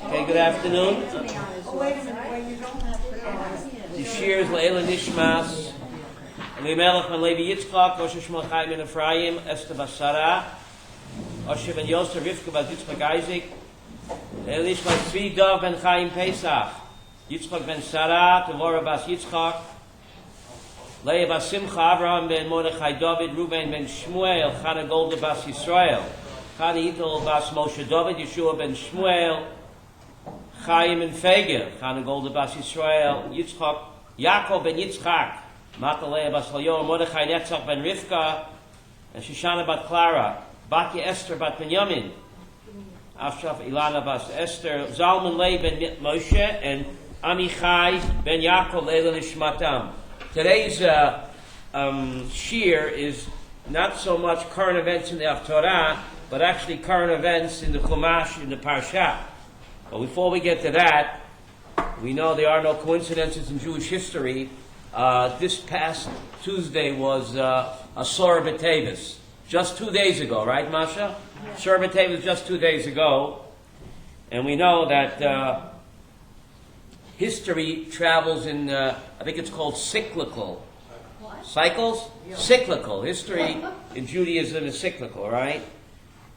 Okay, good afternoon. Oh, wait a minute, wait, you don't have to. The shir is Le'ela Nishmas, VaYelech and Levi Yitzchak, Osher Shmuel Chaim and Ephraim, Esther Basara, Osher ben Yosef, Rivka bas Yitzchak Isaac, Le'ela Nishmas, Tzvi Dov ben Chaim Pesach, Yitzchak ben Sarah, Tevora bas Yitzchak, Leah bas Simcha, Abraham ben Mordechai David, Ruben ben Shmuel, Chana Golda bas Yisrael, Chana Yitel bas Moshe David, Yeshua ben Shmuel, Chaim and Feger, Chana Golda bas Yisrael, Yitzchak, Yaakov ben Yitzchak, Matalea bas Halyo, Mordechai Netzach ben Rivka, and Shoshana bat Clara, Batya Esther bat Benyamin, Afshaf Ilana bas Esther, Zalman Lei ben Moshe, and Amichai ben Yaakov Leila Nishmatam. Today's shir is not so much current events in the Haftorah, but actually current events in the Chumash, in the Parshas. But before we get to that, we know there are no coincidences in Jewish history. This past Tuesday was Asor B'Tevis. Just 2 days ago, right, Masha? Yeah. Asor B'Tevis just 2 days ago. And we know that history travels in, I think it's called cyclical. What? Cycles? Yeah. Cyclical. History in Judaism is cyclical, right?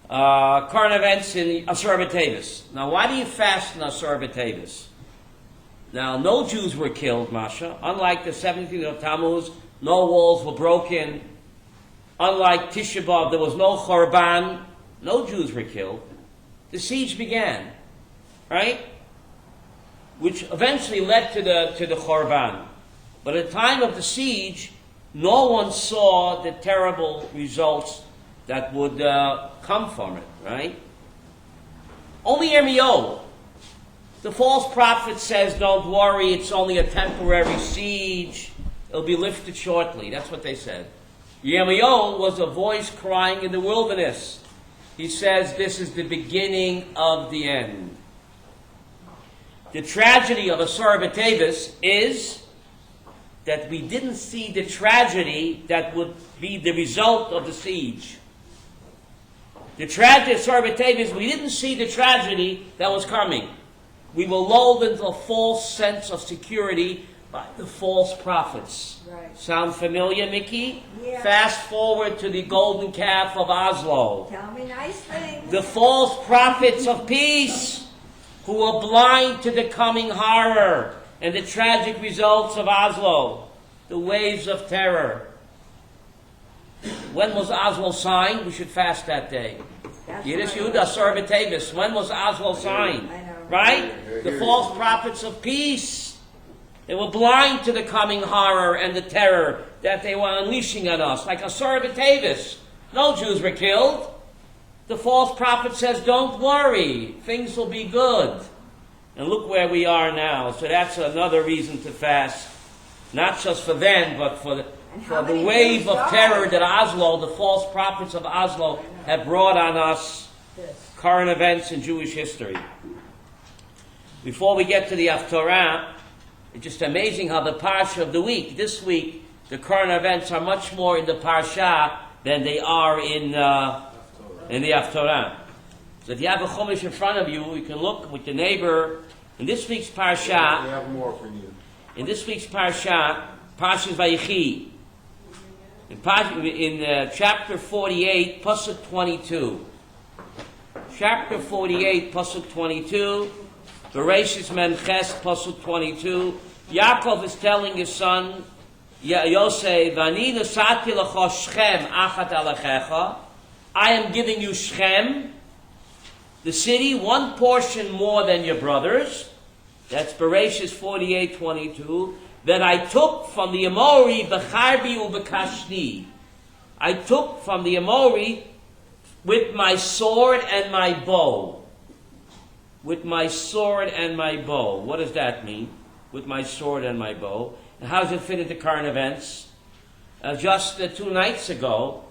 Current events in Asor B'Tevis. Now, why do you fast in Asor B'Tevis? Now, no Jews were killed, Masha. Unlike the 17th of Tammuz, no walls were broken. Unlike Tisha B'Av, there was no Chorban. No Jews were killed. The siege began, right? Which eventually led to the Chorban. But at the time of the siege, no one saw the terrible results that would come from it, right? Only Yirmiyahu, the false prophet, says, don't worry, it's only a temporary siege. It'll be lifted shortly. That's what they said. Yirmiyahu was a voice crying in the wilderness. He says, this is the beginning of the end. The tragedy of Asor B'Tevis is that we didn't see the tragedy that would be the result of the siege. The tragedy of Asor B'Tevis, we didn't see the tragedy that was coming. We were lulled into a false sense of security by the false prophets. Right. Sound familiar, Mickey? Yeah. Fast forward to the golden calf of Oslo. Tell me nice things. The false prophets of peace who were blind to the coming horror and the tragic results of Oslo, the waves of terror. When was Oslo signed? We should fast that day. Yiddish Yehuda, Asor B'Tevis. When was Oslo signed? I know. Right? The false prophets of peace. They were blind to the coming horror and the terror that they were unleashing on us. Like Asor B'Tevis. No Jews were killed. The false prophet says, don't worry. Things will be good. And look where we are now. So that's another reason to fast. Not just for them, but for the wave of terror that Oslo, the false prophets of Oslo, have brought on us. Current events in Jewish history. Before we get to the Haftorah, it's just amazing how the Parsha of the week, this week, the current events are much more in the Parsha than they are in the Haftorah. So if you have a Chumash in front of you, you can look with your neighbor. In this week's Parsha, we have more for you. In this week's Parsha, Parshas VaYelech, in chapter 48, Pasuk 22. Chapter 48, Pasuk 22. Bereshis Memches, Pasuk 22. Yaakov is telling his son, Yosef, Vani nasati lecha Shechem achat alechecha. I am giving you Shechem, the city, one portion more than your brothers. That's Bereshis 48:22. That I took from the Amori b'charbi u'b'kashni. I took from the Amori with my sword and my bow. With my sword and my bow. What does that mean? With my sword and my bow. And how does it fit into current events? Just 2 nights ago,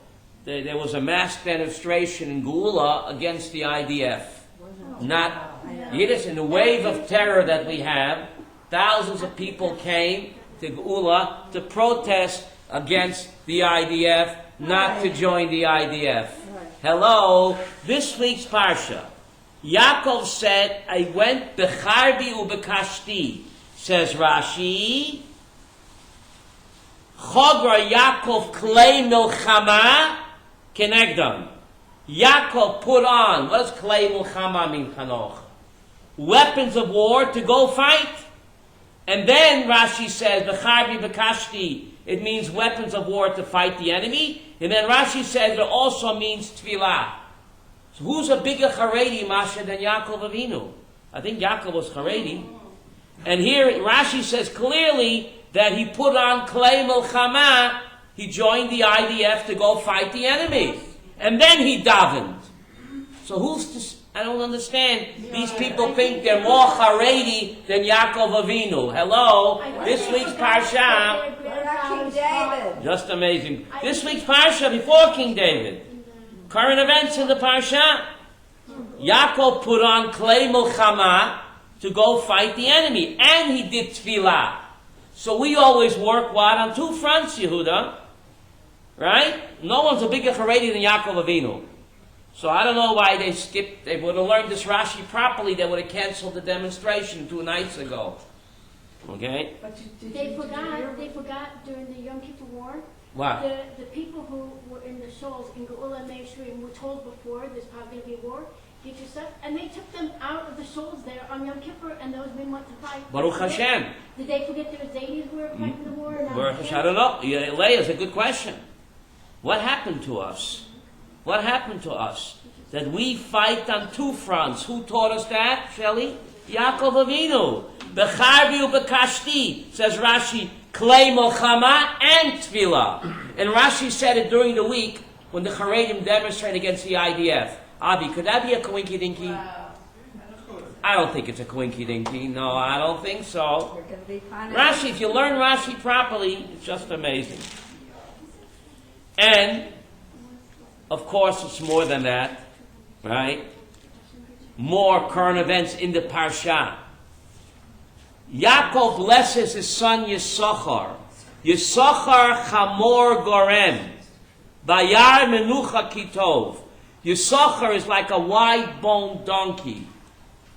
there was a mass demonstration in Geula against the IDF. Not Yiddish. In the wave of terror that we have, thousands of people came to Geula to protest against the IDF, not to join the IDF. Hello, this week's Parsha. Yaakov said, I went becharbi ubekashti. Says Rashi, Chogra Yaakov klei milchama kenegdam. Yaakov put on, what does klei milchama mean, Chanoch? Weapons of war to go fight. And then Rashi says, becharbi bekashti, it means weapons of war to fight the enemy. And then Rashi says it also means tefillah. So who's a bigger Haredi, Masha, than Yaakov Avinu? I think Yaakov was Haredi. And here Rashi says clearly that he put on klei milchama, he joined the IDF to go fight the enemy. And then he davened. So who's this? I don't understand. These people think they're more Haredi than Yaakov Avinu. Hello? This week's Parsha. King David. Just amazing. This week's Parsha before King David. Current events in the Parsha. Yaakov put on klei milchama to go fight the enemy. And he did tefillah. So we always work what? On two fronts, Yehuda. Right? No one's a bigger Haredi than Yaakov Avinu. So I don't know why they skipped. They would have learned this Rashi properly. They would have canceled the demonstration 2 nights ago. Okay? But They forgot during the Yom Kippur War. What? The people who were in the shoals in Geula and Meishrim were told before there's probably going to be war, get your stuff, and they took them out of the shoals there on Yom Kippur, and those men went to fight. Baruch Hashem. Did they forget there was Zaydi's were fighting the war? Baruch Hashem. I don't know. Leah's a good question. What happened to us? What happened to us? That we fight on two fronts. Who taught us that, Shelley? Yaakov Avinu. Becharbi ubekashti, says Rashi, klei milchama and tefillah. And Rashi said it during the week when the Haredim demonstrated against the IDF. Avi, could that be a coinky dinky? I don't think it's a coinky dinky. No, I don't think so. You're going to be fine. Rashi, if you learn Rashi properly, it's just amazing. And, of course, it's more than that, right? More current events in the Parsha. Yaakov blesses his son Yisachar. Yisachar chamor gorem. Bayar menucha kitov. Yisachar is like a wide-boned donkey.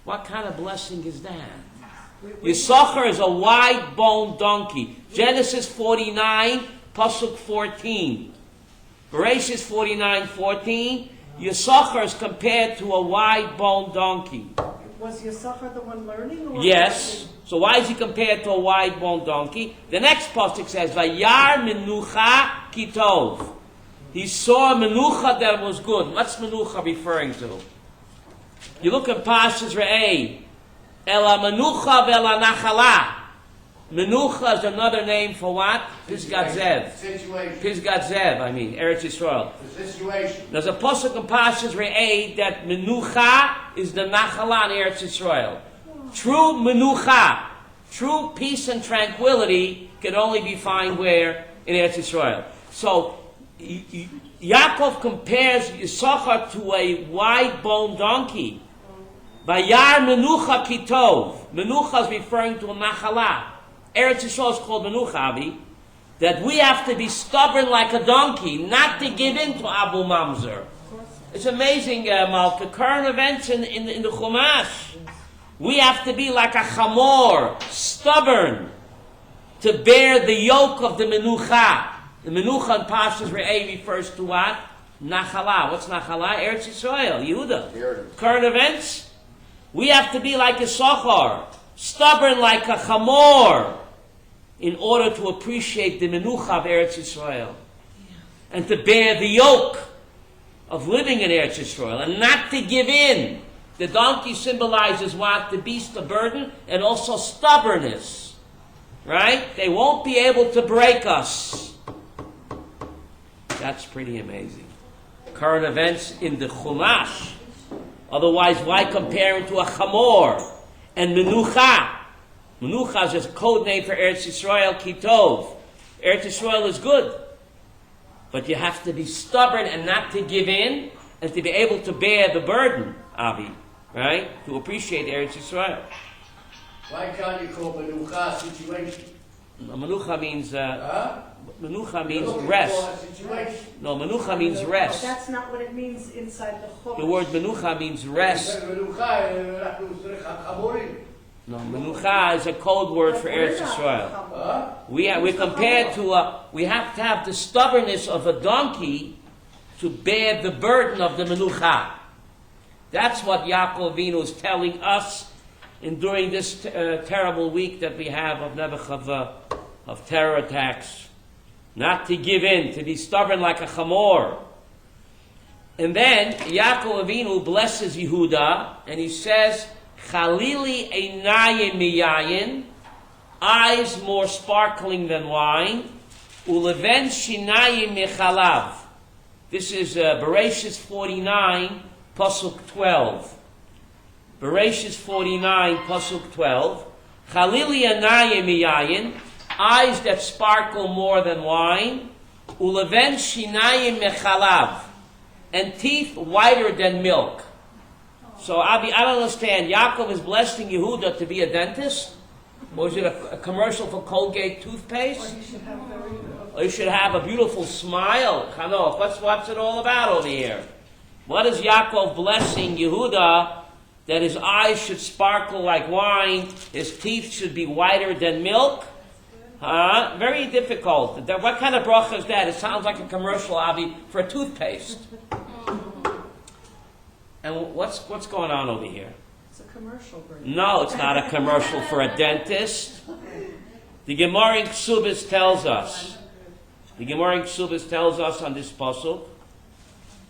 What kind of blessing is that? Yisachar is a wide-boned donkey. Genesis 49, Pasuk 14. Bereshis 49:14. Yisachar is compared to a wide-boned donkey. Was Yisachar the one learning? Or Yes. So why is he compared to a wide-boned donkey? The next pasuk says, "Vayar menucha kitov." He saw a menucha that was good. What's menucha referring to? You look at Parshas Re'eh. Ela menucha vela nachala. Menucha is another name for what? Pisgat Zev. Situation. Pisgat Zev, Eretz Yisrael. The situation. There's a pasuk in Parshas Re'eh that menucha is the nachala in Eretz Yisrael. True menucha, true peace and tranquility can only be found where? In Eretz Yisrael. So, Yaakov compares Yisachar to a wide-boned donkey. Vayar menucha kitov. Menucha is referring to a nachala. Eretz Yisrael is called menucha, Avi. That we have to be stubborn like a donkey, not to give in to Abu Mamzer. It's amazing, Malka. Current events in the Chumash. We have to be like a chamor, stubborn, to bear the yoke of the menucha. The menucha in Parshas Re'eh refers to what? Nachala. What's Nachala? Eretz Yisrael, Yehuda. Current events? We have to be like a Yisachar, stubborn like a chamor, in order to appreciate the menucha of Eretz Yisrael. And to bear the yoke of living in Eretz Yisrael, and not to give in. The donkey symbolizes what? The beast of burden, and also stubbornness. Right? They won't be able to break us. That's pretty amazing. Current events in the Chumash. Otherwise, why compare him to a chamor? And menucha. Menucha is just a code name for Eretz Yisrael, kitov. Eretz Yisrael is good. But you have to be stubborn and not to give in, and to be able to bear the burden, Avi. Right? To appreciate Eretz Yisrael. Why can't you call menucha situation? Menucha means menucha means rest. No, menucha means rest. That's not what it means inside the Chumash. The word menucha means rest. No, menucha is a code word for Eretz Yisrael. We're compared to we have to have the stubbornness of a donkey to bear the burden of the menucha. That's what Yaakov Avinu is telling us during this terrible week that we have of Nebuchadnezzar, of terror attacks. Not to give in, to be stubborn like a chamor. And then Yaakov Avinu blesses Yehuda, and he says, Chalili einayim miyayin, eyes more sparkling than wine, uleven shinayim mechalav. This is Bereshis 49, Pasuk 12. Bereshis 49, Pasuk 12. Chalili einayim miyayin, eyes that sparkle more than wine, uleven shinayim mechalav, and teeth whiter than milk. So, Abi, I don't understand. Yaakov is blessing Yehuda to be a dentist? Or is it a commercial for Colgate toothpaste? Or you should have a beautiful smile. Chanoch, what's it all about over here? What is Yaakov blessing Yehuda? That his eyes should sparkle like wine, his teeth should be whiter than milk? Very difficult. What kind of bracha is that? It sounds like a commercial, Abi, for a toothpaste. And what's going on over here? It's a commercial break. No, it's not a commercial for a dentist. The Gemara in Ksubis tells us. The Gemara in Ksubis tells us on this pasuk,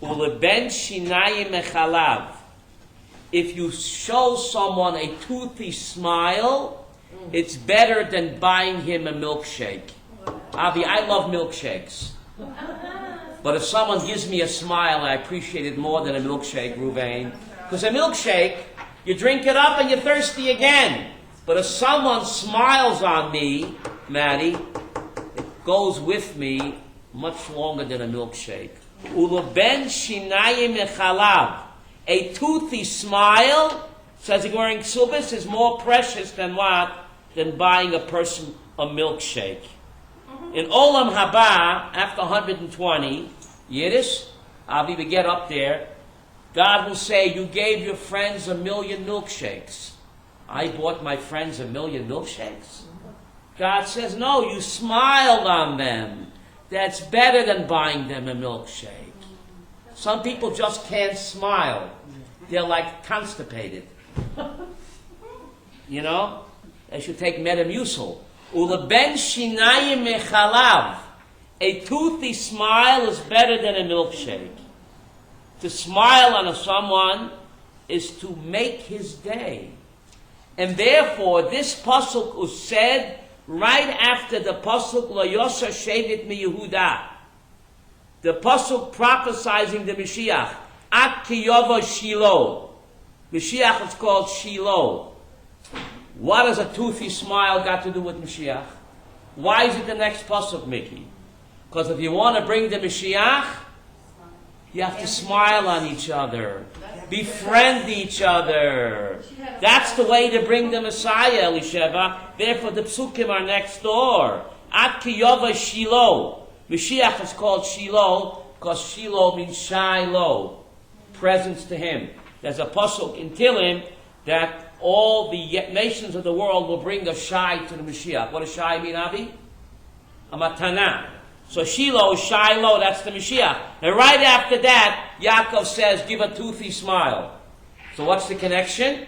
Uleben shinayim mechalav. If you show someone a toothy smile, it's better than buying him a milkshake. Avi, I love milkshakes. But if someone gives me a smile, I appreciate it more than a milkshake, Ruvain. Because a milkshake, you drink it up and you're thirsty again. But if someone smiles on me, Maddie, it goes with me much longer than a milkshake. Uloben shinayim echalav. A toothy smile, says the Gemara in Ksubis, is more precious than what? Than buying a person a milkshake. In Olam Haba, after 120, Yiddish, Avi, we get up there, God will say, you gave your friends 1,000,000 milkshakes. I bought my friends 1,000,000 milkshakes? God says, no, you smiled on them. That's better than buying them a milkshake. Some people just can't smile. They're like constipated. You know? They should take Metamucil. Uleben shinayim mechalav. A toothy smile is better than a milkshake. To smile on someone is to make his day. And therefore, this pasuk was said right after the pasuk Lo Yosher Shevet Mi Yehuda. The pasuk prophesizing the Mashiach. At Kiyova Shiloh. Mashiach is called Shiloh. What has a toothy smile got to do with Mashiach? Why is it the next pasuk, Mickey? Because if you want to bring the Mashiach, you have to smile on each other. Befriend each other. That's the way to bring the Messiah, Elisheva. Therefore, the psukim are next door. At Kiyova Shiloh. Mashiach is called Shiloh because Shiloh means Shiloh. Presence to him. There's a pasuk in Tilim that all the nations of the world will bring a shai to the Mashiach. What does shai mean, Avi? A matana. So Shiloh, Shiloh, that's the Mashiach. And right after that, Yaakov says, give a toothy smile. So what's the connection?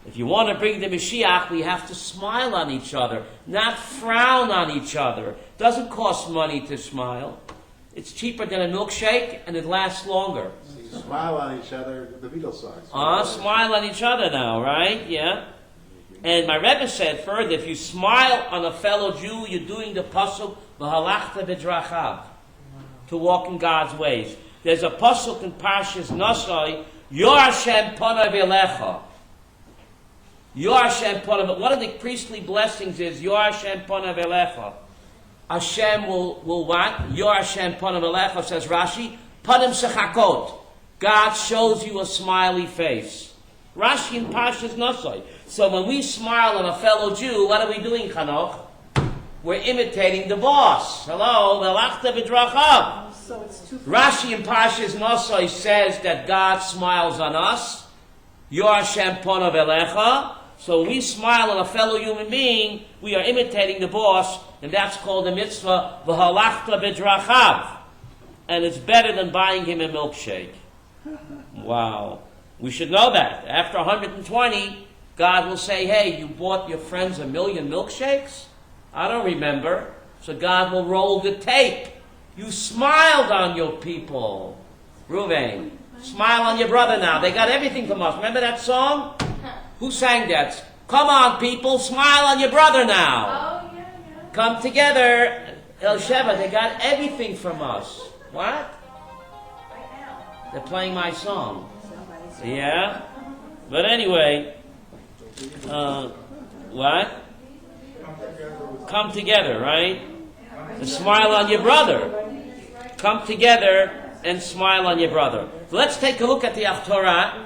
If you want to bring the Mashiach, we have to smile on each other, not frown on each other. Doesn't cost money to smile. It's cheaper than a milkshake, and it lasts longer. Smile on each other, the Beatles song. Smile on each other now, right? Yeah. And my Rebbe said further, if you smile on a fellow Jew, you're doing the pasuk v'halachta b'drachav, to walk in God's ways. There's a pasuk in Parshas Nasai, Yor Hashem panav elecha. Yor Hashem panav. One of the priestly blessings is Yor Hashem panav elecha. Hashem will what? Yor Hashem panav elecha, says Rashi, panim sechakot. God shows you a smiley face. Rashi in Parshas Nasai. So when we smile on a fellow Jew, what are we doing, Chanoch? we're imitating the boss. Hello, velachta b'drachav. So it's too. Rashi in Parshas Nosoi says that God smiles on us. Yor Hashem ponav elecha. So we smile on a fellow human being, we are imitating the boss, and that's called the mitzvah v'halachta b'drachav. And it's better than buying him a milkshake. Wow. We should know that. After 120, God will say, hey, you bought your friends 1,000,000 milkshakes? I don't remember. So God will roll the tape. You smiled on your people. Ruvain, smile on your brother now. They got everything from us. Remember that song? Who sang that? Come on, people, smile on your brother now. Oh, yeah. Come together. El Sheva, they got everything from us. What? They're playing my song. Yeah? But anyway, what? Come together, right? And smile on your brother. Come together and smile on your brother. So let's take a look at the Haftorah.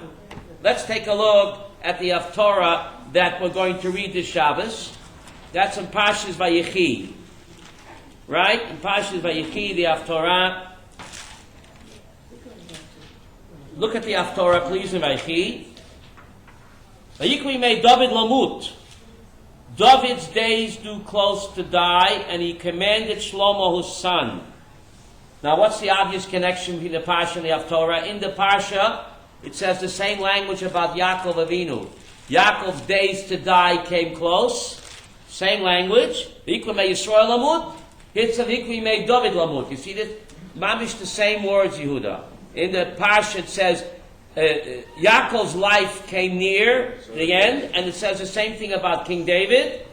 Let's take a look at the Haftorah that we're going to read this Shabbos. That's in Parshas VaYelech. Right? In Parshas VaYelech, the Haftorah. Look at the Haftorah, please, in VaYelech. VaYikri made David lamut. David's days do close to die, and he commanded Shlomo his son. Now, what's the obvious connection between the Parsha and the Haftorah? In the Parsha, it says the same language about Yaakov Avinu. Yaakov's days to die came close. Same language. V'ikri mei Yisrael lamut. Here it says V'ikri mei David lamut. You see this? Mamish the same words, Yehuda. In the Parsha it says Yaakov's life came near the end, and it says the same thing about King David.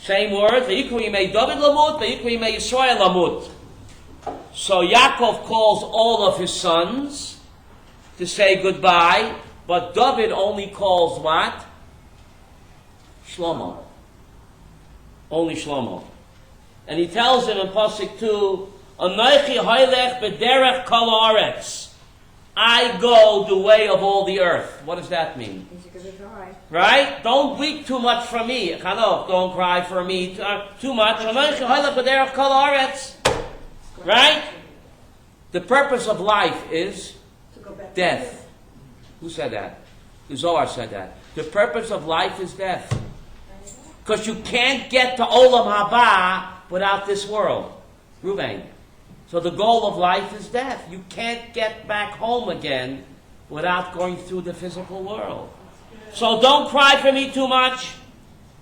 Same words. V'ikri mei David lamut. V'ikri mei Yisrael lamut. So Yaakov calls all of his sons to say goodbye, but David only calls what? Shlomo. Only Shlomo. And he tells him in Pasuk 2, Anochi hoylech b'derech kol haaretz. I go the way of all the earth. What does that mean? Right? Don't weep too much for me. Chanok, don't cry for me too much. Anochi hoylech b'derech kol haaretz. Right? The purpose of life is death. Who said that? The Zohar said that. The purpose of life is death. Because you can't get to Olam Haba without this world. Ruvain. So the goal of life is death. You can't get back home again without going through the physical world. So don't cry for me too much.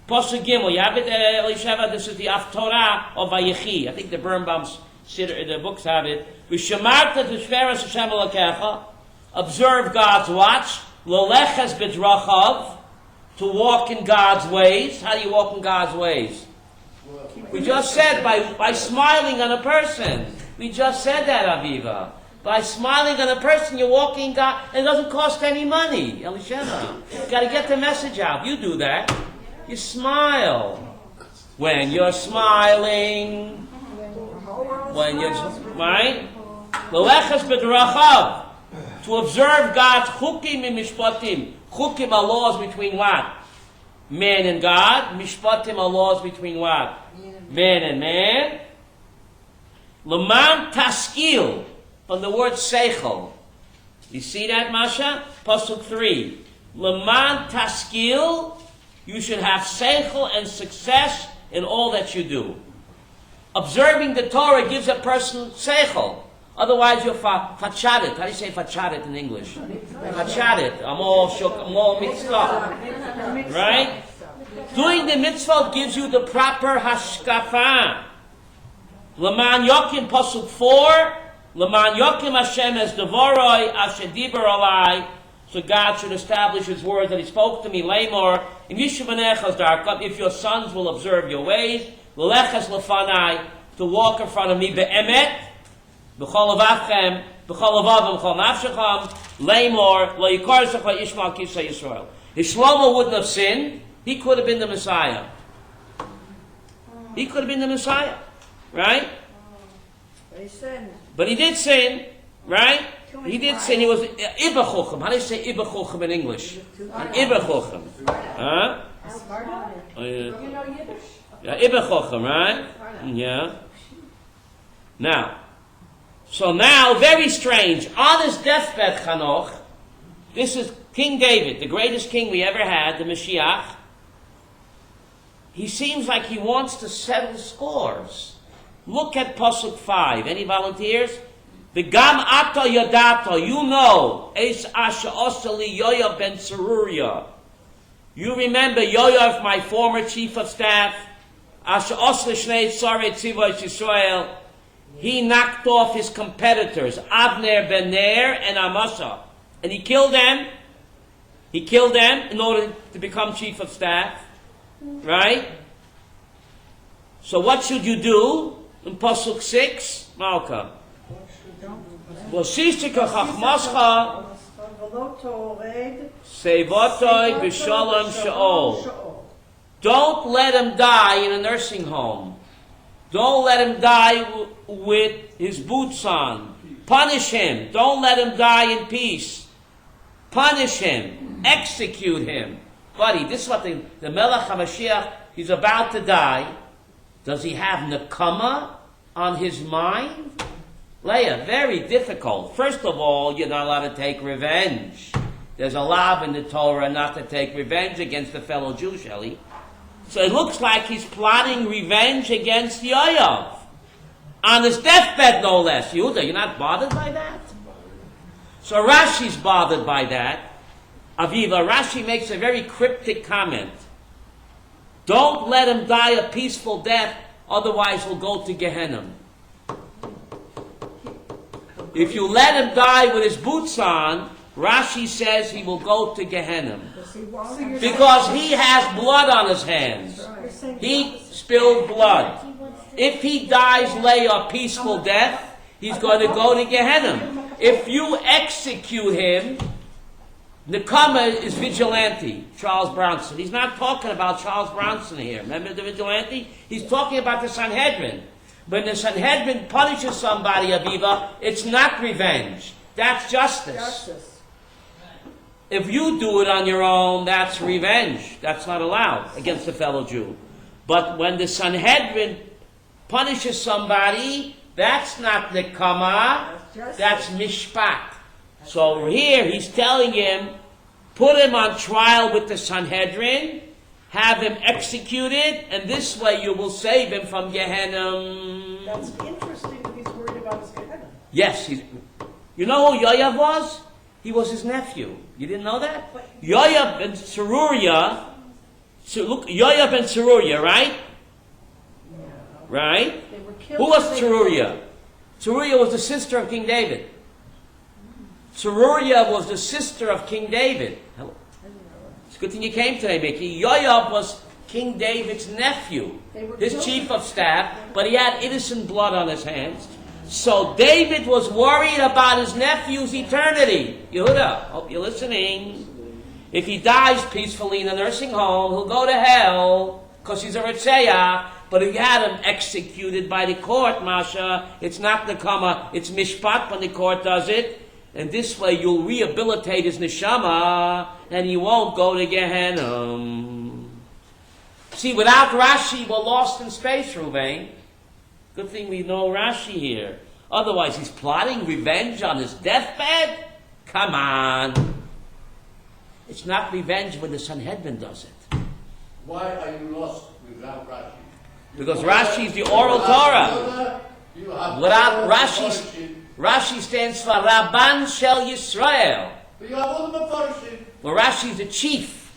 Pasuk Gimel. You have it, Elisheva, this is the Haftorah of VaYelech. I think the Birnbaum's the books have it. V'shamarta t'shveras Hashem Elokecha. Observe God's watch. Loleches b'drachav. To walk in God's ways. How do you walk in God's ways? We just said by smiling on a person. We just said that, Aviva. By smiling on a person, you're walking God, and it doesn't cost any money. Elisheva. You got to get the message out. You do that. You smile. When you're smiling. When you're right, Loleches b'drachav, to observe God's chukim and mishpatim. Chukim are laws between what? Man and God. Mishpatim are laws between what? Man and man. Leman taskil, from the word seichel. You see that, Masha? Pasuk 3. Leman taskil, you should have seichel and success in all that you do. Observing the Torah gives a person seichel. Otherwise, you're fachadet. How do you say fachadet in English? Fachadet. I'm all mixed up. Right? Doing the mitzvah gives you the proper hashkafa. Leman Yokim, Pasuk 4. Leman Yokim Hashem as devoroi, asher diber alai. So God should establish His word that He spoke to me. Lamor, if your sons will observe your ways. L'leches lefanai, to walk in front of me, be'emet, b'chol avavchem, b'chol avavim, b'chol nafshechem, leimor, lo yikarsach la'ishmal kisei Yisrael. If Shlomo wouldn't have sinned, he could have been the Messiah. He could have been the Messiah, right? But he sinned. But he did sin, right? He did sin. He was ibechuchem. How do you say ibechuchem in English? Ibechuchem. Huh? You know Yiddish? Yeah, Ibn Chochem, right? Yeah. Now, so now, very strange. On his deathbed, Chanoch, this is King David, the greatest king we ever had, the Mashiach. He seems like he wants to settle scores. Look at Pasuk 5. Any volunteers? V'gam ato yadato, you know, es asha osali Yoav ben Tzeruya. You remember Yoav, my former chief of staff, asha osli shnei tzarei tzivos Yisrael. He knocked off his competitors, Abner ben Ner and Amasa. And he killed them. He killed them in order to become chief of staff. Right? So what should you do in Pasuk 6? Malka. V'sishtika chachmascha sevotoi b'shalom she'ol. Don't let him die in a nursing home. Don't let him die with his boots on. Punish him. Don't let him die in peace. Punish him. Execute him. Buddy, this is what the Melech HaMashiach, he's about to die. Does he have Nekama on his mind? Leah, very difficult. First of all, you're not allowed to take revenge. There's a law in the Torah not to take revenge against a fellow Jew, Shelley. So it looks like he's plotting revenge against Yoav. On his deathbed, no less. Yehuda, you're not bothered by that? So Rashi's bothered by that. Aviva, Rashi makes a very cryptic comment. Don't let him die a peaceful death, otherwise he'll go to Gehenna. If you let him die with his boots on, Rashi says he will go to Gehenna. Because he has blood on his hands. He spilled blood. If he dies a peaceful death, he's going to go to Gehenna. If you execute him, Nekama is vigilante, Charles Bronson. He's not talking about Charles Bronson here. Remember the vigilante? He's talking about the Sanhedrin. When the Sanhedrin punishes somebody, Aviva, it's not revenge. That's justice. If you do it on your own, that's revenge. That's not allowed against a fellow Jew. But when the Sanhedrin punishes somebody, that's not Nekama, that's Mishpat. So here he's telling him, put him on trial with the Sanhedrin, have him executed, and this way you will save him from Gehenna. That's interesting that he's worried about his Gehenna. Yes. You know who Yoav was? He was his nephew. You didn't know that? Yoav ben Tzeruya. So look, Yoav ben Tzeruya, right? Yeah. Right? They were killed. Who was Tzeruya? Tzeruya was the sister of King David. Tzeruya was the sister of King David. Hello. It's a good thing you came today, Mickey. Yoav was King David's nephew, his chief of staff, but he had innocent blood on his hands. So David was worried about his nephew's eternity. Yehuda, hope you're listening. If he dies peacefully in a nursing home, he'll go to hell because he's a Ritzayah. But if you had him executed by the court, Masha, it's not Nekama, it's Mishpat when the court does it. And this way you'll rehabilitate his neshama, and he won't go to Gehenna. See, without Rashi, we're lost in space, Ruvain. Good thing we know Rashi here. Otherwise, he's plotting revenge on his deathbed? Come on. It's not revenge when the Sanhedrin does it. Why are you lost without Rashi? Because Rashi is the oral Torah. Without Rashi stands for Rabban Shel Yisrael. Well, Rashi is the chief.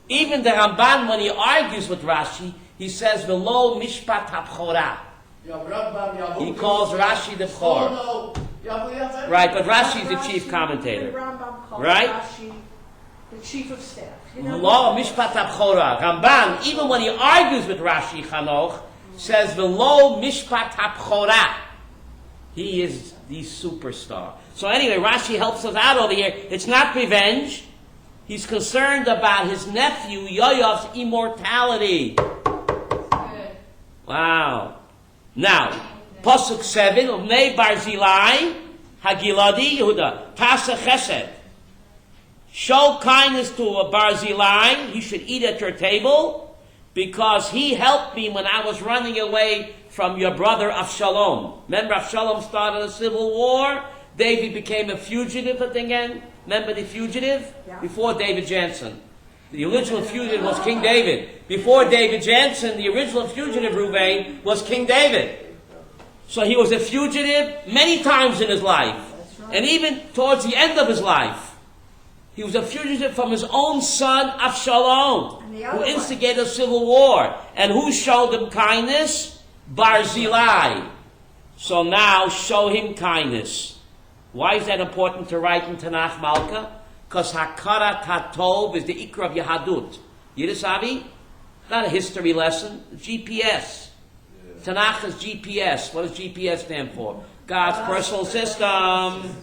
Even the Ramban, when he argues with Rashi, he says, V'lo mishpat ha'bchorah. He calls Rashi the Bchor. Right, but Rashi is the chief commentator. Right? Rashi the chief of staff. V'lo mishpat ha'bchorah. Ramban, even when he argues with Rashi, Chanoch, says, V'lo mishpat ha'bchorah. He is the superstar. So anyway, Rashi helps us out over here. It's not revenge. He's concerned about his nephew, Yoav's immortality. Wow. Now, Pasuk 7, Uvnei Barzilai, Hagiladi Yehuda, Tasa Chesed. Show kindness to a Barzilai, he should eat at your table. because he helped me when I was running away from your brother Avshalom. Remember, Avshalom started a civil war. David became a fugitive again. Remember the fugitive? Yeah. Before David Jansen. The original fugitive was King David. Before David Jansen, the original fugitive, Ruvain, was King David. So he was a fugitive many times in his life. And even towards the end of his life, he was a fugitive from his own son, Avshalom, who instigated a civil war. And who showed him kindness? Barzillai. So now, show him kindness. Why is that important to write in Tanakh Malka? Because Hakarat HaTov is the Ikra of Yahadut. Yidisavi? Not a history lesson. GPS. Tanakh is GPS. What does GPS stand for? God's personal system.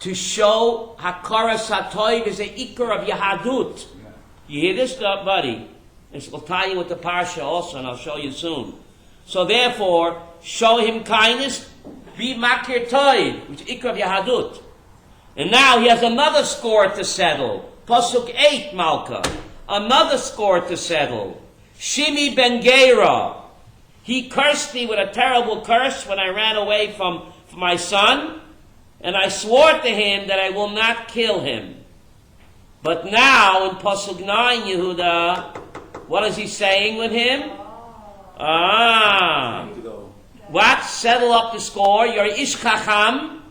To show Hakarat HaTov is the Ikra of Yahadut. You hear this stuff, buddy? I'll tie you with the Parsha also, and I'll show you soon. So therefore, show him kindness, be makir toiv, which is ikra of Yahadut. And now he has another score to settle. Pasuk 8, Malka. Another score to settle. Shimi ben Gera. He cursed me with a terrible curse when I ran away from my son, and I swore to him that I will not kill him. But now, in Pasuk 9, Yehuda, what is he saying with him? What? Settle up the score. You're ish chacham.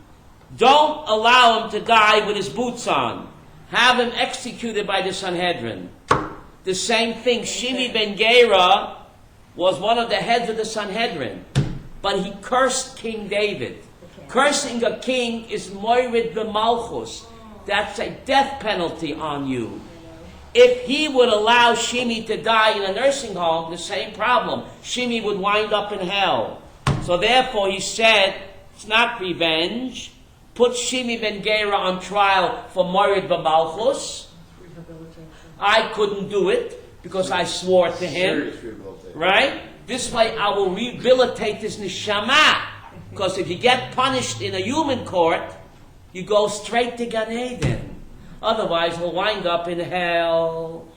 Don't allow him to die with his boots on. Have him executed by the Sanhedrin. The same thing. Shimi ben Gera was one of the heads of the Sanhedrin. But he cursed King David. Cursing a king is moirid b'malchus. That's a death penalty on you. If he would allow Shimi to die in a nursing home, the same problem. Shimi would wind up in hell. So therefore he said, it's not revenge. Put Shimi ben Gera on trial for morid b'malchus. I couldn't do it because I swore to him. Right? This way I will rehabilitate his neshama. Because if you get punished in a human court, you go straight to Gan Eden. Otherwise, we'll wind up in hell.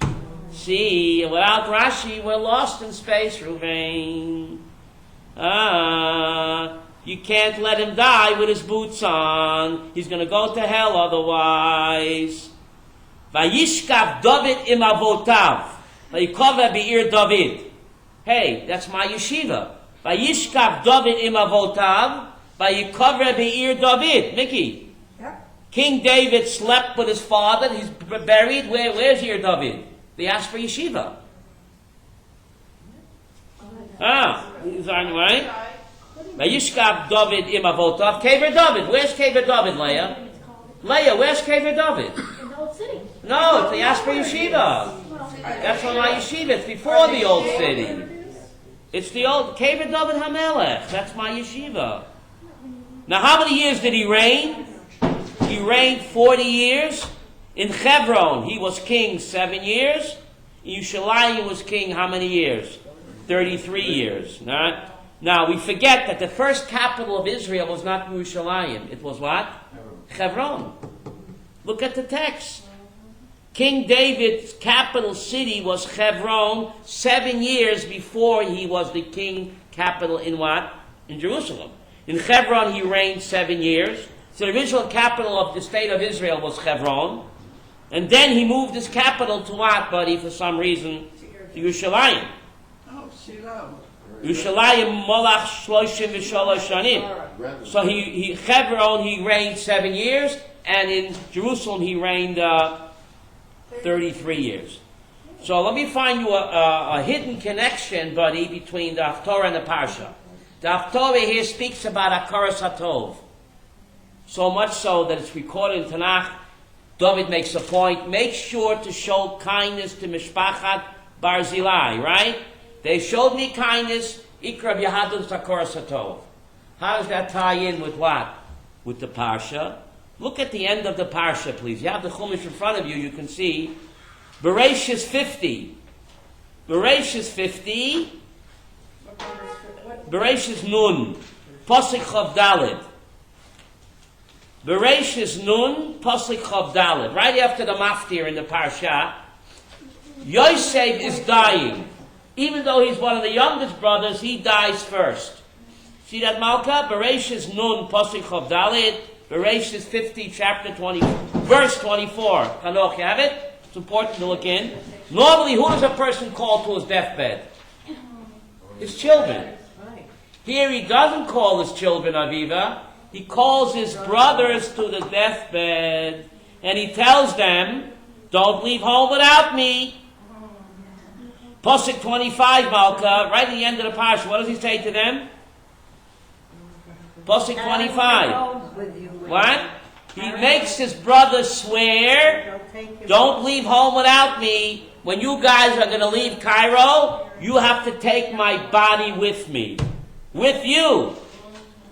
See, without Rashi, we're lost in space, Ruvain. You can't let him die with his boots on. He's going to go to hell otherwise. Vayishkav David im avotav. Vayikova be'ir David. Hey, that's my yeshiva. Vayishkav David im avotav. Vayikova be'ir David. Mickey. King David slept with his father. He's buried. Where's your David? They asked for yeshiva. He's on right. Vayishkav David im avotav. Kever David. Where's Kever David, Leah? Leah, where's Kever David? In the old city. No, they asked for yeshiva. That's from my yeshiva. It's before the old city. It's the old Kever David Hamelech. That's my yeshiva. Now, how many years did he reign? He reigned 40 years. In Hebron, he was king 7 years. In Yerushalayim was king how many years? 33 years. Now, we forget that the first capital of Israel was not Yerushalayim. It was what? Hebron. Look at the text. King David's capital city was Hebron 7 years before he was the king capital in what? In Jerusalem. In Hebron, he reigned 7 years. So the original capital of the state of Israel was Hebron. And then he moved his capital to what, buddy, for some reason? To Yerushalayim. Oh, Shiloh. Yerushalayim molach shloshim v'shalosh shanim. So Hebron, he reigned 7 years. And in Jerusalem, he reigned 33 years. So let me find you a hidden connection, buddy, between the Haftorah and the Parsha. The Haftorah here speaks about Hakaras HaTov. So much so that it's recorded in Tanakh. David makes a point. Make sure to show kindness to Mishpachat Barzillai, right? They showed me kindness. Ikra Yahadut Hakaras HaTov. How does that tie in with what? With the Parsha. Look at the end of the Parsha, please. You have the Chumash in front of you. You can see. Bereshis 50. Bereshis 50. Bereshis Nun. Pasuk Chav Daled. Bereshis Nun, Pasuk Chav Daled. Right after the Maftir in the Parsha, Yosef is dying. Even though he's one of the youngest brothers, he dies first. See that, Malka? Bereshis Nun, Pasuk Chav Dalet, Bereshis 50, chapter 20, verse 24. Hanoch, you have it? It's important to look in. Normally, who does a person call to his deathbed? His children. Here he doesn't call his children, Aviva. He calls his brothers to the deathbed, and he tells them, don't leave home without me. Pasuk 25, Malka, right at the end of the parsha. What does he say to them? Pasuk 25. What? He makes his brothers swear, don't leave home without me. When you guys are going to leave Cairo, you have to take my body with me. With you.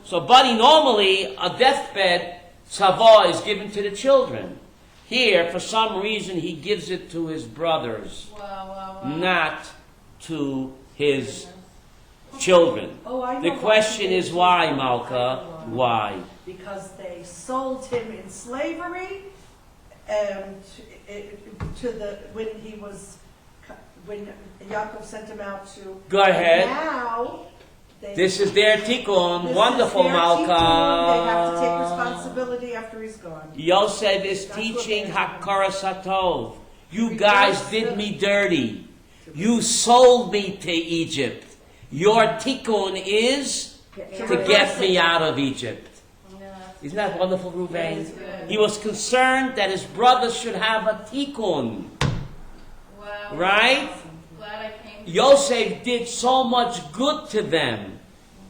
So, buddy, normally a deathbed tzava is given to the children. Here, for some reason, he gives it to his brothers, not to his children. The question is why, Malka? Why? Because they sold him in slavery, when Yaakov sent him out to. Go ahead. Now, This is their tikkun. Wonderful, Malka. They have to take responsibility after he's gone. Yosef is teaching Hakara Satov. You guys did me dirty. You sold me to Egypt. Your tikkun is to get me out of Egypt. Isn't that wonderful, Ruvain? He was concerned that his brothers should have a tikkun. Wow. Right? Glad I came. Yosef did so much good to them.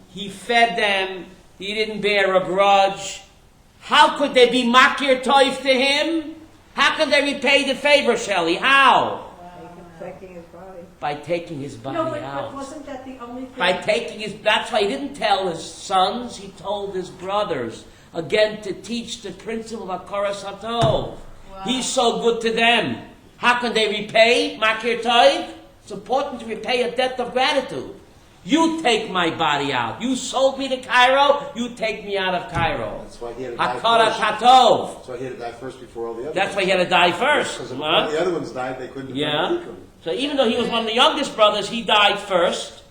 He fed them. He didn't bear a grudge. How could they be makir toif to him? How could they repay the favor, Shelley? How? Taking his body. By taking his body No, but out. wasn't that the only thing? By taking his... That's why he didn't tell his sons. He told his brothers. Again, to teach the principle of Hakara Satov. Wow. He's so good to them. How can they repay makir toif? It's important to repay a debt of gratitude. You take my body out. You sold me to Cairo. You take me out of Cairo. That's why he had to die Hakara first. Tatov. That's why he had to die first before all the others. That's why he had to die first. Because when Huh? the other ones died, they couldn't Yeah. become Tikkun. So even though he was one of the youngest brothers, he died first.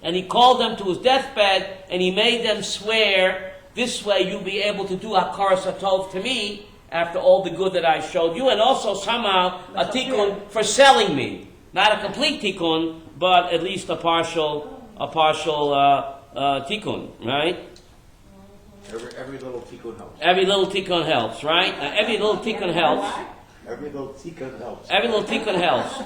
And he called them to his deathbed, and he made them swear, this way you'll be able to do Hakara Satov to me, after all the good that I showed you, and also somehow a tikkun for selling me. Not a complete tikkun, but at least a partial tikkun, right? Every little Tikkun helps. Every little tikkun helps, right? Every little tikkun helps. Every little Tikkun helps. Every little tikkun helps.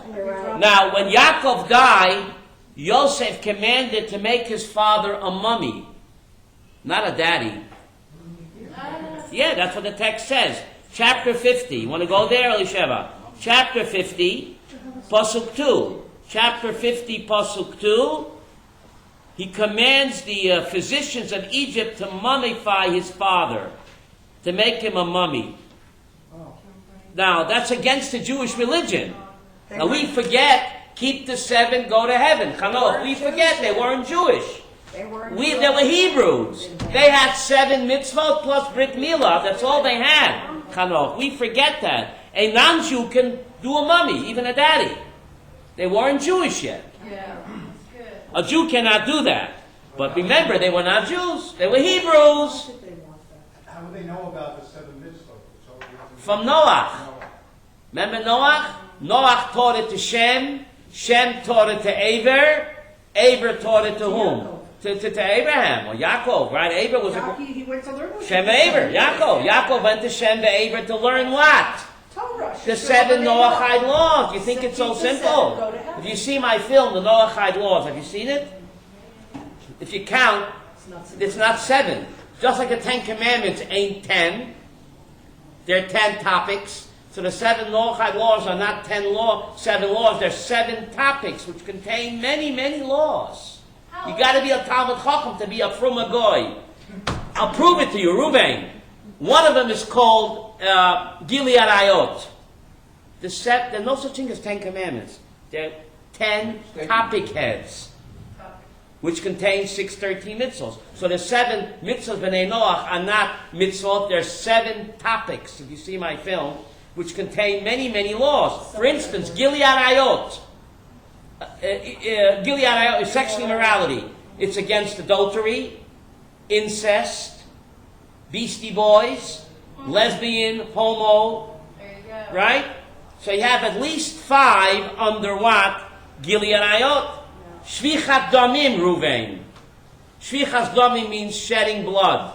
Now, when Yaakov died, Yosef commanded to make his father a mummy, not a daddy. Yeah, that's what the text says. Chapter 50. You want to go there, Elisheva? Chapter 50, Pasuk 2. Chapter 50, Pasuk 2. He commands the physicians of Egypt to mummify his father, to make him a mummy. Now, that's against the Jewish religion. Now, we forget, keep the 7, go to heaven. Chanoch, we forget they weren't Jewish. They were Hebrews. They had 7 mitzvot plus Brit Milah. That's all they had. Chanoch, we forget that. A non-Jew can do a mummy, even a daddy. They weren't Jewish yet. Yeah, it's good. A Jew cannot do that. But remember, they were not Jews. They were Hebrews. How do they know about the 7 mitzvot? From Noach. Remember Noach? Noach taught it to Shem. Shem taught it to Aver. Aver taught it to whom? To Abraham or Yaakov, right? Aver was He went to learn Shem Aver. Yaakov. Yaakov went to Shem to Aver to learn what? Torah. The 7 Noachide laws. You think it's so simple? If you see my film, the Noachide laws, have you seen it? If you count, it's not 7. Just like the 10 Commandments ain't 10. They're 10 topics. So the 7 Noachide laws are not 7 laws. They're 7 topics which contain many, many laws. You got to be a Talmud Chacham to be a Fruma Goy. I'll prove it to you, Ruvain. One of them is called Gilead Ayot. There's no such thing as 10 Commandments. There are 10 topic heads, which contain 613 mitzvot. So the 7 mitzvot b'nei Noach are not mitzvot. They're 7 topics. If you see my film, which contain many, many laws. For instance, Gilead Ayot. Gilead Ayot is sexual immorality. It's against adultery, incest, beastie boys, lesbian, homo, There you go. right? So you have at least 5 under what? Gilead Ayot. Shvichat damim, Ruvain. Shvichat damim means shedding blood.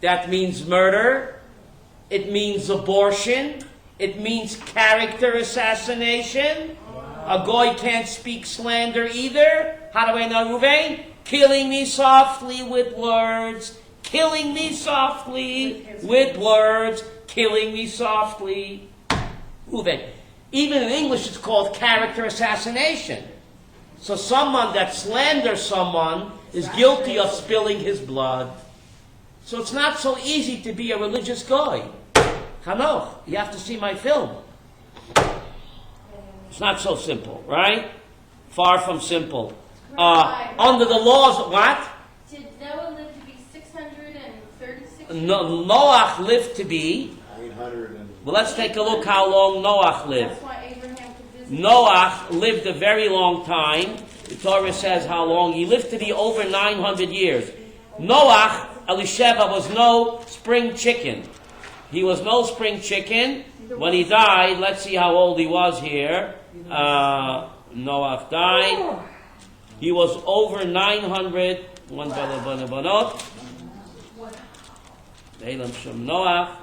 That means murder. It means abortion. It means character assassination. A goy can't speak slander either. How do I know, Ruvain? Killing me softly with words. Killing me softly with words. Killing me softly. Ruvain. Even in English it's called character assassination. So someone that slanders someone is guilty of spilling his blood. So it's not so easy to be a religious guy. Hanoch, you have to see my film. It's not so simple, right? Far from simple. Under the laws, what? Did Noah live to be 636? Noach lived to be. 800 and... Well, let's take a look how long Noach lived. That's why Abraham could visit. Noach lived a very long time. The Torah says how long. He lived to be over 900 years. Noach, Elisheva, was no spring chicken. He was no spring chicken. When he died, let's see how old he was here. Noach died. He was over 900. One banot. Elam Shem Noach.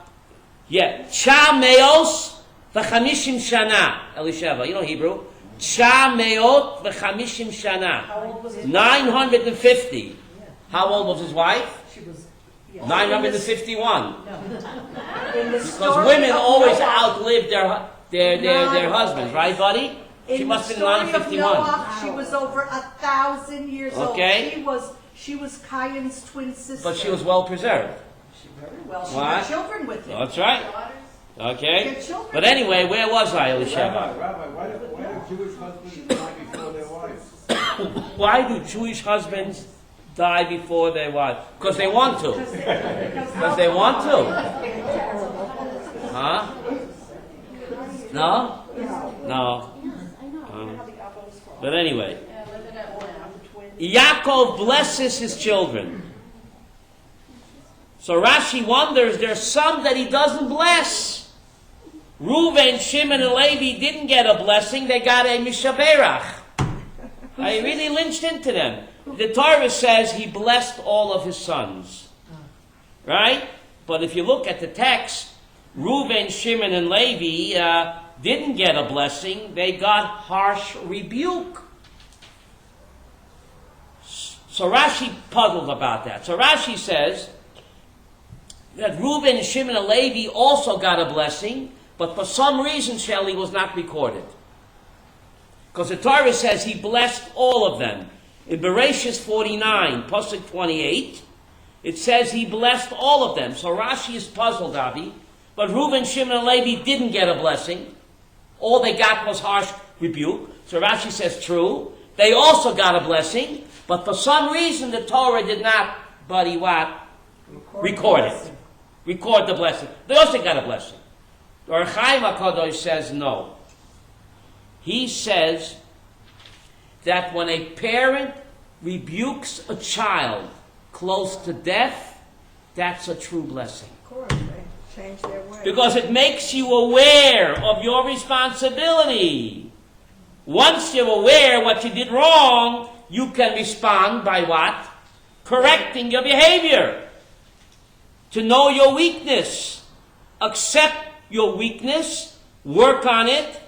Yeah. Cha meos v'chamishim shana. Elisheva, you know Hebrew. Cha meot v'chamishim shana. How old was he? 950. How old was his wife? She was. 951. In the Because story women of always Noah, outlived their husbands, right, buddy? She in must the have been story of 951. Noah, she was over 1,000 years Okay. old. She was Cain's twin sister. But she was well preserved. Very well. She What? had children with him. That's right. Daughters? Okay. Their children. But anyway, where was I, Elisheva? Rabbi, why do Jewish husbands die before their wives? Why do Jewish husbands die before their wives? Because they want to. Because they want to. Huh? No? No. But anyway. Yeah, live it up now. Yaakov blesses his children. So Rashi wonders, there's some that he doesn't bless. Reuven, Shimon, and Levi didn't get a blessing, they got a mishaberach. I really lynched into them. The Torah says he blessed all of his sons. Right? But if you look at the text, Reuven, Shimon, and Levi didn't get a blessing, they got harsh rebuke. So Rashi puzzled about that. So Rashi says that Reuben, Shimon, and Levi also got a blessing, but for some reason Shelley was not recorded. Because the Torah says he blessed all of them. In Bereshis 49, Pasuk 28, it says he blessed all of them. So Rashi is puzzled, Avi. But Reuben, Shimon, and Levi didn't get a blessing. All they got was harsh rebuke. So Rashi says, true. They also got a blessing, but for some reason the Torah did not, buddy, what? Record it. Record the blessing. They also got a blessing. The Or Chaim HaKadosh says no. He says that when a parent rebukes a child close to death, that's a true blessing. Of course, they change their way. Because it makes you aware of your responsibility. Once you're aware what you did wrong, you can respond by what? Correcting your behavior. To know your weakness. Accept your weakness. Work on it.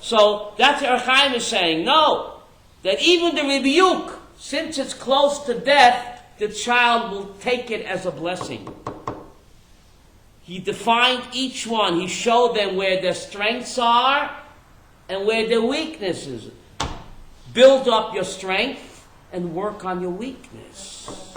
So that's what Chaim is saying. No. That even the rebuke, since it's close to death, the child will take it as a blessing. He defined each one. He showed them where their strengths are and where their weaknesses. Build up your strength and work on your weakness.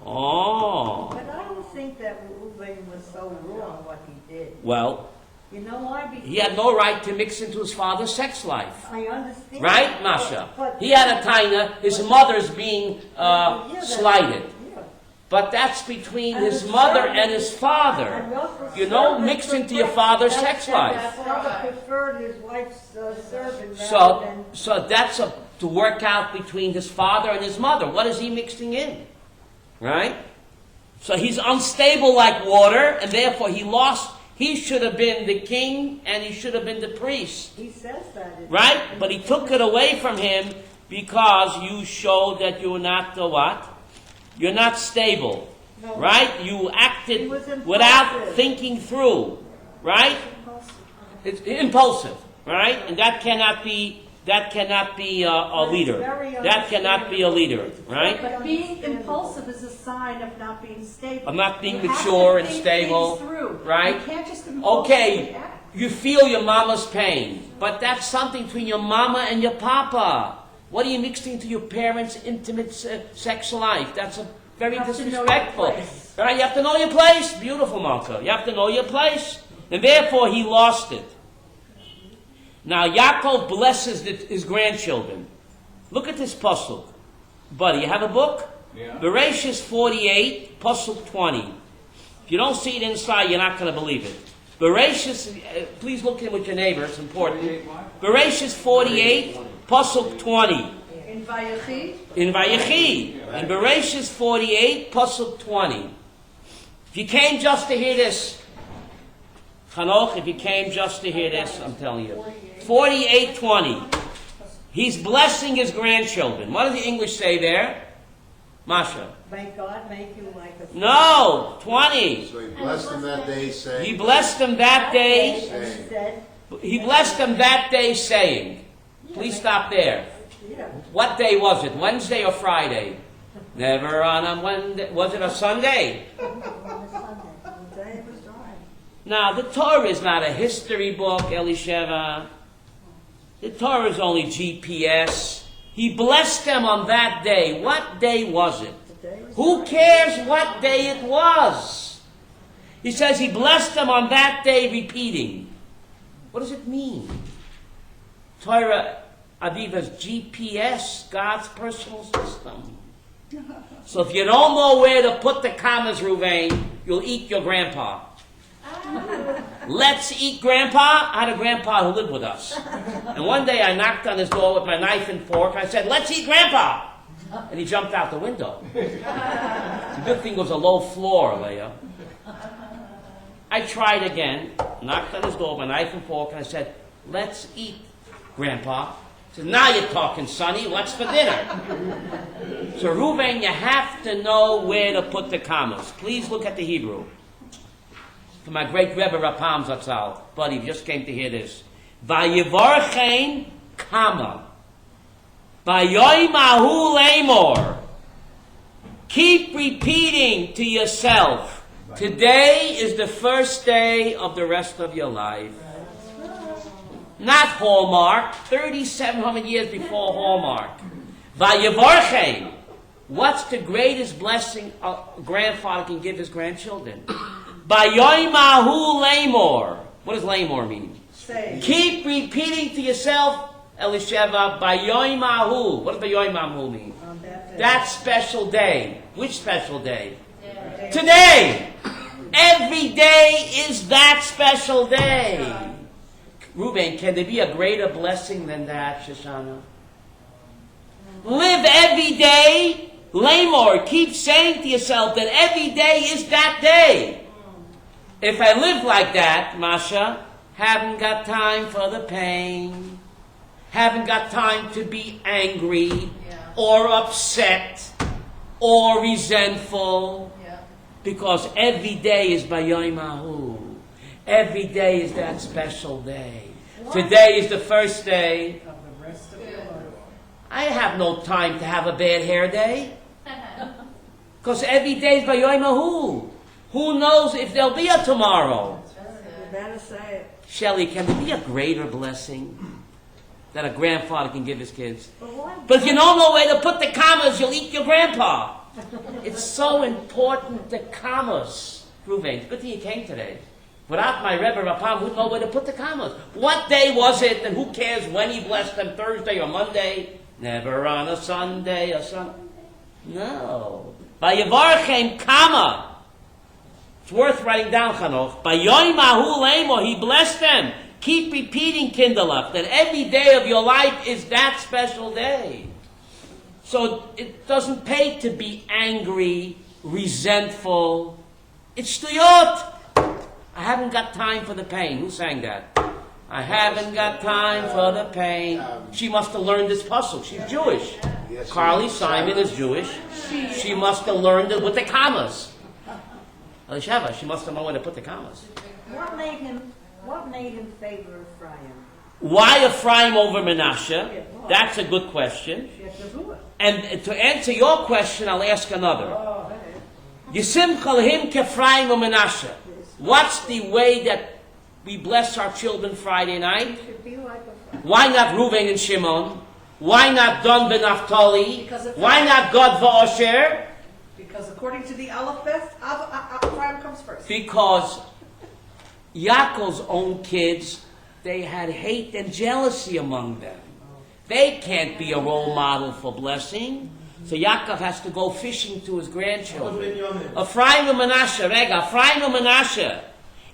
Oh. But I don't think that Reuben was so wrong what he did. Well, You know why? Because he had no right to mix into his father's sex life. I understand. Right, Masha? But- He had a taina, his mother's being Yeah, that- slighted. Yeah. But that's between his mother and his father. You don't mix into your father's sex life. Father preferred his wife's servant rather than... So that's to work out between his father and his mother. What is he mixing in? Right? So he's unstable like water, and therefore he should have been the king, and he should have been the priest. He says that. Right? But he took it away from him because you showed that you're not the what? You're not stable. No. Right? You acted He was impulsive. without thinking through. Right? It's impulsive. Right? And that cannot be a leader. That cannot be a leader. Right? But being impulsive is a sign of not being stable. Of not being You have mature to and think stable. things through. Right? You can't just impulsively Okay, act. you feel your mama's pain, but that's something between your mama and your papa. What are you mixing into your parents' intimate sex life? That's very You have to know your disrespectful. place. Right? You have to know your place. Beautiful, Malka. You have to know your place. And therefore, he lost it. Now, Yaakov blesses his grandchildren. Look at this pasuk. Buddy, you have a book? Yeah. Bereshis 48, pasuk 20. If you don't see it inside, you're not going to believe it. Bereshis, please look in with your neighbor, it's important. Bereshis 48, pasuk 20. In VaYelech, In VaYelech. In Bereshis 48, pasuk 20. If you came just to hear this, Chanoch, if you came just to hear this, I'm telling you. 48:20. He's blessing his grandchildren. What does the English say there? Masha. May God make you like a... No, 20. So he blessed them that day, saying. He blessed them that day. And he said, He blessed them that day, saying. Please stop there. yeah, What day was it? Wednesday or Friday? Never on a Wednesday. Was it a Sunday? on a Sunday. The day was dry. Now, the Torah is not a history book, Elisheva. The Torah is only GPS. He blessed them on that day. What day was it? The day was Who cares what day it was? He says he blessed them on that day, repeating. What does it mean? Torah, Aviva's GPS, God's personal system. So if you don't know where to put the commas, Ruvain, you'll eat your grandpa. Let's eat grandpa. I had a grandpa who lived with us. And one day I knocked on his door with my knife and fork. I said, let's eat grandpa. And he jumped out the window. The good thing was a low floor, Leah. I tried again, knocked on his door with my knife and fork, and I said, let's eat grandpa. He said, now you're talking, sonny. What's for dinner? So, Reuven, you have to know where to put the commas. Please look at the Hebrew. For my great Rebbe Rapam Zatzal, buddy, you just came to hear this. Vayivarchein comma. Vayoimahu lemor. Keep repeating to yourself. Today is the first day of the rest of your life. Not Hallmark, 3,700 years before Hallmark. Vayivarchein. What's the greatest blessing a grandfather can give his grandchildren? Bayoimahu lemor. What does lemor mean? Say. Keep repeating to yourself, Elisheva, Bayoimahu. What does Bayoimahu mean? On that day. That special day. Which special day? Today. Every day is that special day. Reuben, can there be a greater blessing than that, Shoshana? Live every day. Lemor, keep saying to yourself that every day is that day. If I live like that, Masha, haven't got time for the pain, haven't got time to be angry or upset or resentful, because every day is Bayoimahu. Every day is that special day. Today is the first day. Of the rest of your life. I have no time to have a bad hair day. Because every day is Bayoimahu. Who knows if there'll be a tomorrow? You better say it. Shelley, can there be a greater blessing that a grandfather can give his kids? But what? But if you don't know where to put the commas, you'll eat your grandpa. It's so important, the commas. Reuven, good thing you came today. Without my Rebbe Rapam, who'd know where to put the commas? What day was it, and who cares when he blessed them, Thursday or Monday? Never on a Sunday or something. No. Vayevarchem kama. It's worth writing down, Chanoch. Bayoim ahu lemo, he blessed them. Keep repeating, Kinderlach, that every day of your life is that special day. So it doesn't pay to be angry, resentful. It's shtuyot. I haven't got time for the pain. Who sang that? I haven't got time for the pain. She must have learned this puzzle. She's Jewish. Yes, Carly Simon is Jewish. She must have learned it with the commas. Elisheva, she must have known where to put the commas. What made him favor Ephraim? Why Ephraim over Menashe? That's a good question. And to answer your question, I'll ask another. Yisim Chalhim Kefraim Menashe. What's the way that we bless our children Friday night? Should be like Ephraim. Why not Reuven and Shimon? Why not Don ben Naphtali? Because of- Why not Gad v'Asher? Because according to the Aleph, Ephraim comes first. Because Yaakov's own kids, they had hate and jealousy among them. They can't be a role model for blessing. So Yaakov has to go fishing to his grandchildren. Ephraim and Menashe, Ephraim and Menashe.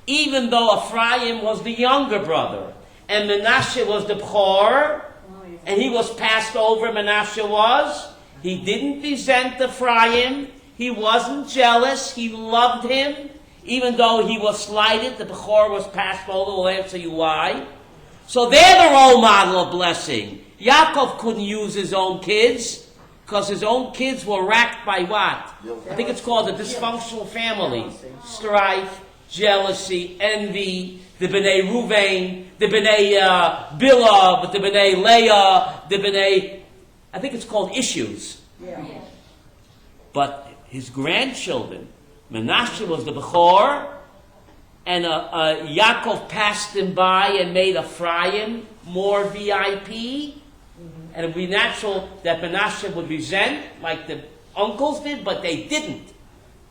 Even though Ephraim was the younger brother, and Menashe was the Bechor, and he was passed over, Menashe was, he didn't resent Ephraim, he wasn't jealous, he loved him, even though he was slighted, the Bechor was passed over, we'll answer you why. So they're the role model of blessing. Yaakov couldn't use his own kids, because his own kids were racked by what? I think it's called a dysfunctional family. Strife, jealousy, envy, the B'nai Ruvain, the B'nai Bilah, the B'nai Leah, the B'nai, I think it's called issues. But his grandchildren, Menashe was the Bechor, and Yaakov passed him by and made Ephraim more VIP. And it would be natural that Menashe would resent, like the uncles did, but they didn't.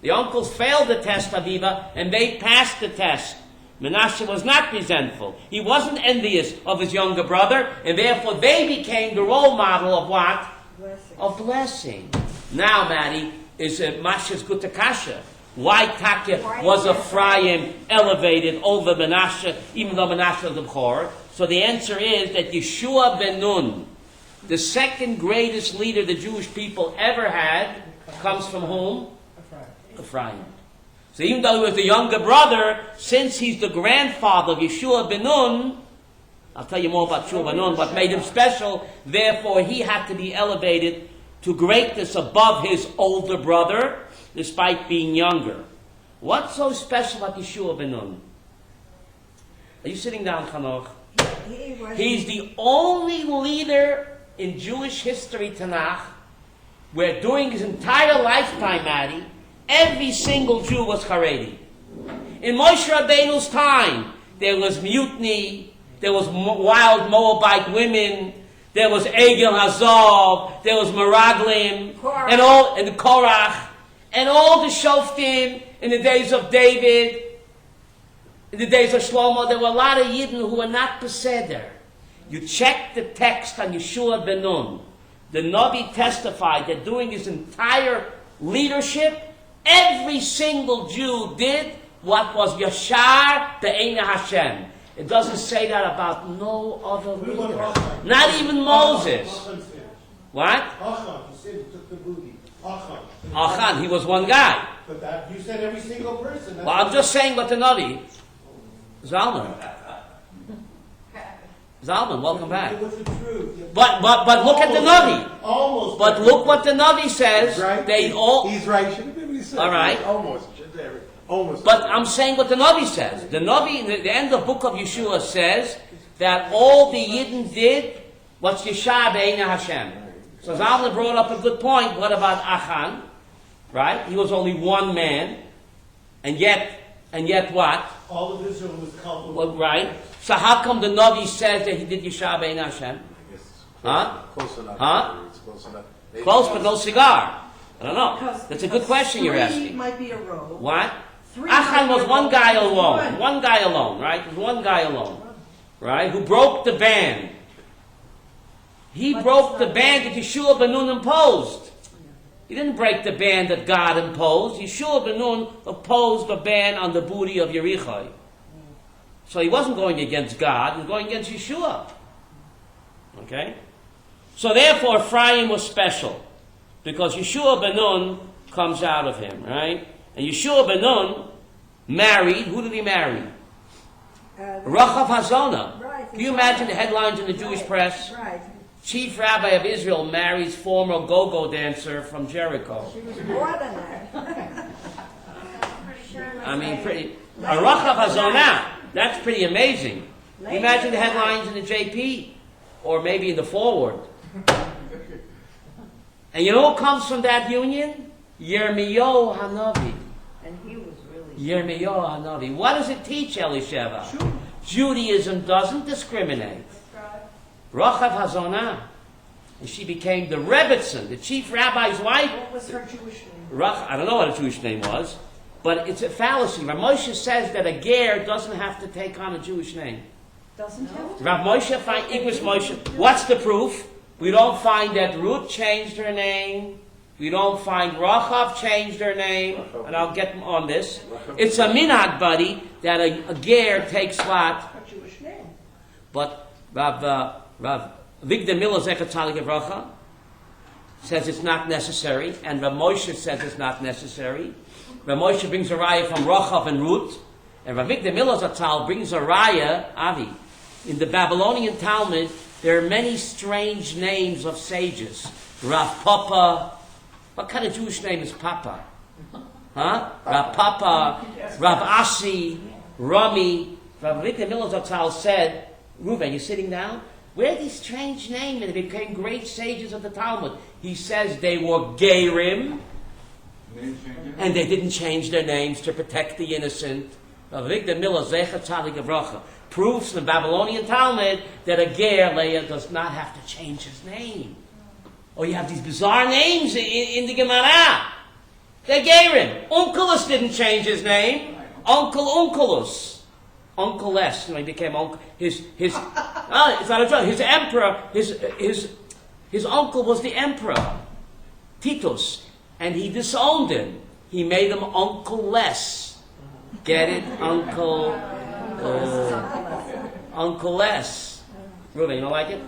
The uncles failed the test, Aviva, and they passed the test. Menashe was not resentful. He wasn't envious of his younger brother, and therefore they became the role model of what? Blessing. Of blessing. Now, Maddie, is Masha's Gutakasha. Why Taka was Ephraim elevated over Menashe, even though Menashe was the Bechor? So the answer is that Yeshua ben Nun, the second greatest leader the Jewish people ever had, comes from whom? Ephraim. So even though he was the younger brother, since he's the grandfather of Yeshua ben Nun, I'll tell you more about Yeshua ben Nun, what made him special, therefore he had to be elevated to greatness above his older brother, despite being younger. What's so special about Yeshua ben Nun? Are you sitting down, Chanoch? He's the only leader in Jewish history, Tanakh, where during his entire lifetime, Maddie, every single Jew was Haredi. In Moshe Rabbeinu's time, there was mutiny, there was wild Moabite women, there was Egel Hazov, there was Meraglim, and the Korach, and all the Shoftim in the days of David, in the days of Shlomo. There were a lot of Yidden who were not Beseder. You check the text on Yeshua ben Nun. The Navi testified that during his entire leadership, every single Jew did what was Yashar Be'eina Hashem. It doesn't say that about no other leader. Not even Moses. What? Achan, you said he took the booty. Achan. Achan, he was one guy. But that, you said every single person. Well, I'm just saying what the Navi. Zalman, welcome back. It was the truth. But look at the Navi. Almost. But look what the Navi says. Right. They all. He's right. Should have been what he said. All right. Almost. Almost. But I'm saying what the Navi says. The Navi, the end of the book of Yeshua says that all the Yidden did was Yeshua Be'eina Hashem. So Zalman brought up a good point. What about Achan? Right? He was only one man, and yet what? All of Israel was called. Well, right. So how come the Navi says that he did Yeshua Be'eina Hashem? Huh? Close enough. Huh? It's close enough. Maybe Close, but no cigar. I don't know. Because- That's a good question you're Three asking. might be a row. What? Three Achan might be was a one row. guy alone. One. One guy alone, right? It was one guy alone. Right? Who broke the ban. He But broke it's the not- ban that Yeshua ben Nun imposed. He didn't break the ban that God imposed. Yeshua ben Nun opposed the ban on the booty of Yerichai. So he wasn't going against God, he was going against Yeshua. Okay? So therefore Ephraim was special, because Yeshua ben Nun comes out of him, right? And Yeshua ben Nun married, who did he marry? Rachav Hazona. Right. Can you imagine the headlines in the Jewish press? Right. Chief Rabbi of Israel marries former go-go dancer from Jericho. She was more than that. I mean, pretty. A Rachav Hazona. That's pretty amazing. Can you imagine the headlines in the JP? Or maybe in the forward. And you know what comes from that union? Yirmiyahu Hanavi. And he was really. Yirmiyahu Hanavi. What does it teach, Elisheva? Judaism doesn't discriminate. Rachav Hazona. And she became the Rebbitzin, the chief rabbi's wife. What was her Jewish name? I don't know what a Jewish name was, but it's a fallacy. Rav Moshe says that a ger doesn't have to take on a Jewish name. Doesn't have to. Rav Moshe find Igros Moshe. What's the proof? We don't find that Ruth changed her name. We don't find Rachav changed her name. And I'll get on this. It's a minhag, buddy, that a ger takes what? Her Jewish name. But Rav Vigdor Miller Zecher Tzaddik Livracha says it's not necessary, and Rav Moshe says it's not necessary. Rav Moshe brings a raya from Rachav and Ruth, and Rav Vigdor Miller Zatzal brings a raya, Avi. In the Babylonian Talmud, there are many strange names of sages. Rav Papa. What kind of Jewish name is Papa? Huh? Rav Papa, Rav Asi, Rami. Rav Vigdor Miller Zatzal said, Reuven, you sitting down? Where are these strange names? And they became great sages of the Talmud. He says they were Gerim, and they didn't change their names to protect the innocent. Rav Vigdor Miller Zecher Tzaddik Livracha proves from the Babylonian Talmud that a ger Leah does not have to change his name. Oh, you have these bizarre names in the Gemara. They're Gerim. Onkelos didn't change his name. Uncle Onkelos. Uncle Les, he became uncle. It's not a joke. His emperor, his uncle was the emperor, Titus, and he disowned him. He made him Uncle Les. Get it, Uncle Les. Really, you don't like it?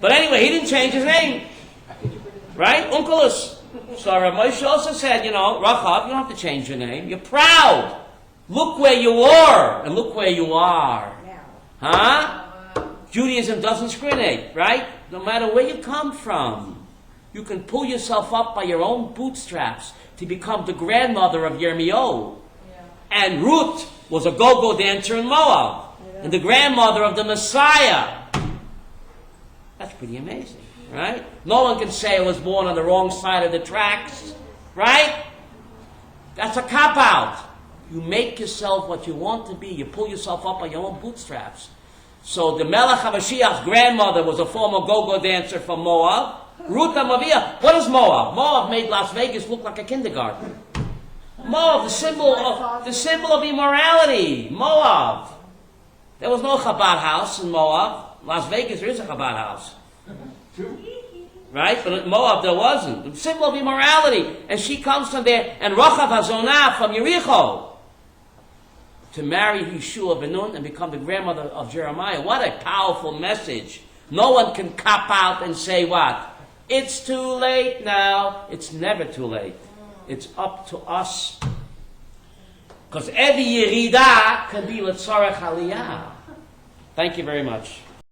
But anyway, he didn't change his name, right? Onkelos. So Rav Moshe also said, Rachav, you don't have to change your name. You're proud. Look where you were and look where you are. Huh? Judaism doesn't discriminate, right? No matter where you come from, you can pull yourself up by your own bootstraps to become the grandmother of Yirmiyahu. And Ruth was a go-go dancer in Moab. And the grandmother of the Messiah. That's pretty amazing, right? No one can say I was born on the wrong side of the tracks, right? That's a cop-out. You make yourself what you want to be. You pull yourself up by your own bootstraps. So the Melech HaMashiach's grandmother was a former go-go dancer from Moab. Ruth HaMavia. What is Moab? Moab made Las Vegas look like a kindergarten. Moab, the symbol of immorality. Moab. There was no Chabad house in Moab. Las Vegas, there is a Chabad house. Right? But in Moab there wasn't. The symbol of immorality. And she comes from there. And Rachav Hazonah from Yericho. To marry Yeshua ben Nun and become the grandmother of Jeremiah. What a powerful message. No one can cop out and say what? It's too late now. It's never too late. It's up to us. Because every Yerida can be L'tzarech Aliyah. Thank you very much.